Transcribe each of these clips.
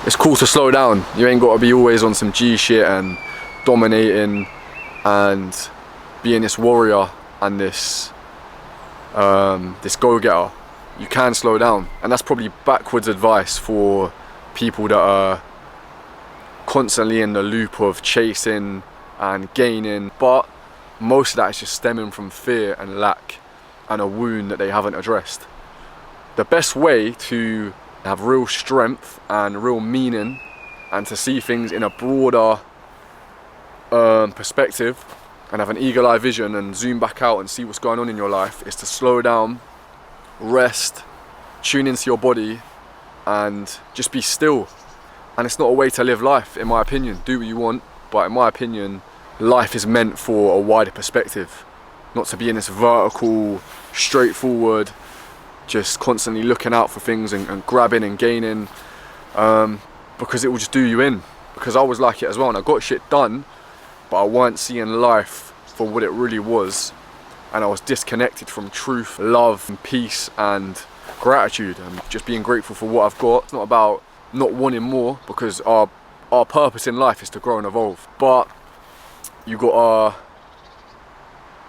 it's cool to slow down. You ain't got to be always on some G shit and dominating and being this warrior and this go-getter. You can slow down, and that's probably backwards advice for people that are constantly in the loop of chasing and gaining, but most of that is just stemming from fear and lack and a wound that they haven't addressed. The best way to have real strength and real meaning and to see things in a broader perspective and have an eagle-eye vision and zoom back out and see what's going on in your life is to slow down, rest, tune into your body and just be still. And it's not a way to live life, in my opinion. Do what you want, but in my opinion, life is meant for a wider perspective, not to be in this vertical, straightforward, just constantly looking out for things and grabbing and gaining, because it will just do you in. Because I was like it as well, and I got shit done, but I weren't seeing life for what it really was, and I was disconnected from truth, love, and peace, and gratitude, and just being grateful for what I've got. It's not about not wanting more, because our purpose in life is to grow and evolve, but you gotta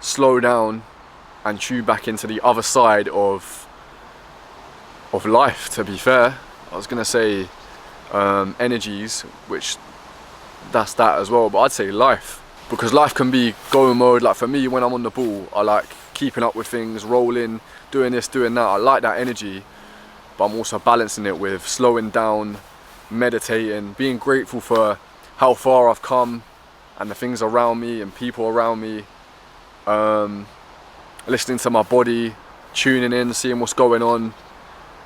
slow down and tune back into the other side of life. To be fair, I was gonna say energies, which that's that as well, but I'd say life, because life can be go mode. Like for me, when I'm on the ball, I like keeping up with things, rolling, doing this, doing that. I like that energy, but I'm also balancing it with slowing down, meditating, being grateful for how far I've come and the things around me and people around me, listening to my body, tuning in, seeing what's going on,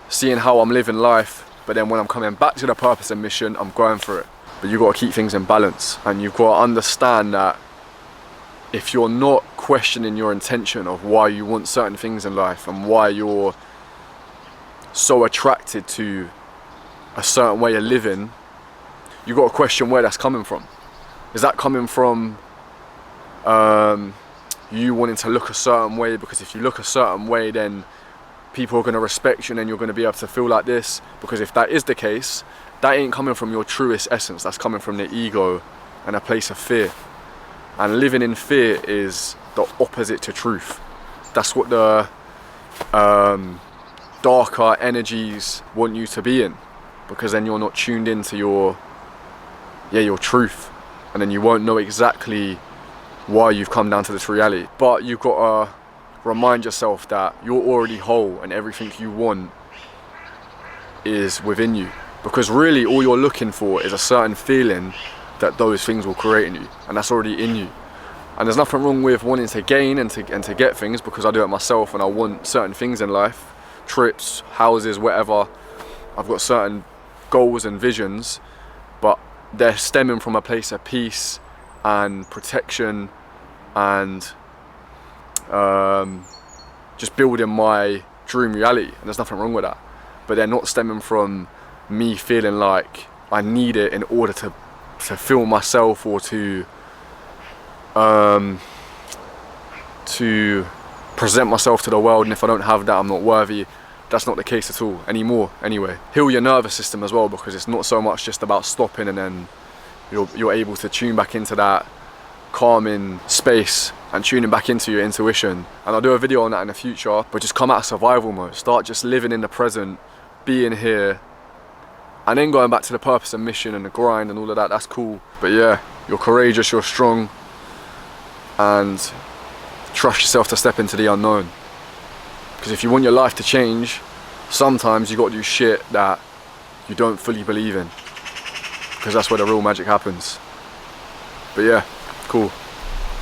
seeing how I'm living life. But then when I'm coming back to the purpose and mission, I'm going for it. But you've got to keep things in balance, and you've got to understand that if you're not questioning your intention of why you want certain things in life and why you're so attracted to a certain way of living, you've got to question where that's coming from. Is that coming from you wanting to look a certain way, because if you look a certain way then people are going to respect you and then you're going to be able to feel like this? Because if that is the case, that ain't coming from your truest essence. That's coming from the ego and a place of fear. And living in fear is the opposite to truth. That's what the darker energies want you to be in, because then you're not tuned into your truth, and then you won't know exactly why you've come down to this reality. But you've got to remind yourself that you're already whole and everything you want is within you, because really all you're looking for is a certain feeling that those things will create in you, and that's already in you. And there's nothing wrong with wanting to gain and to get things, because I do it myself and I want certain things in life, trips, houses, whatever. I've got certain goals and visions, but they're stemming from a place of peace and protection and just building my dream reality, and there's nothing wrong with that. But they're not stemming from me feeling like I need it in order to feel myself or to present myself to the world, and if I don't have that, I'm not worthy. That's not the case at all anymore. Anyway, heal your nervous system as well, because it's not so much just about stopping and then you're able to tune back into that calming space and tuning back into your intuition. And I'll do a video on that in the future, but just come out of survival mode. Start just living in the present, being here, and then going back to the purpose and mission and the grind and all of that. That's cool. But yeah, you're courageous, you're strong, and trust yourself to step into the unknown. Because if you want your life to change, sometimes you got to do shit that you don't fully believe in, because that's where the real magic happens. But yeah, cool.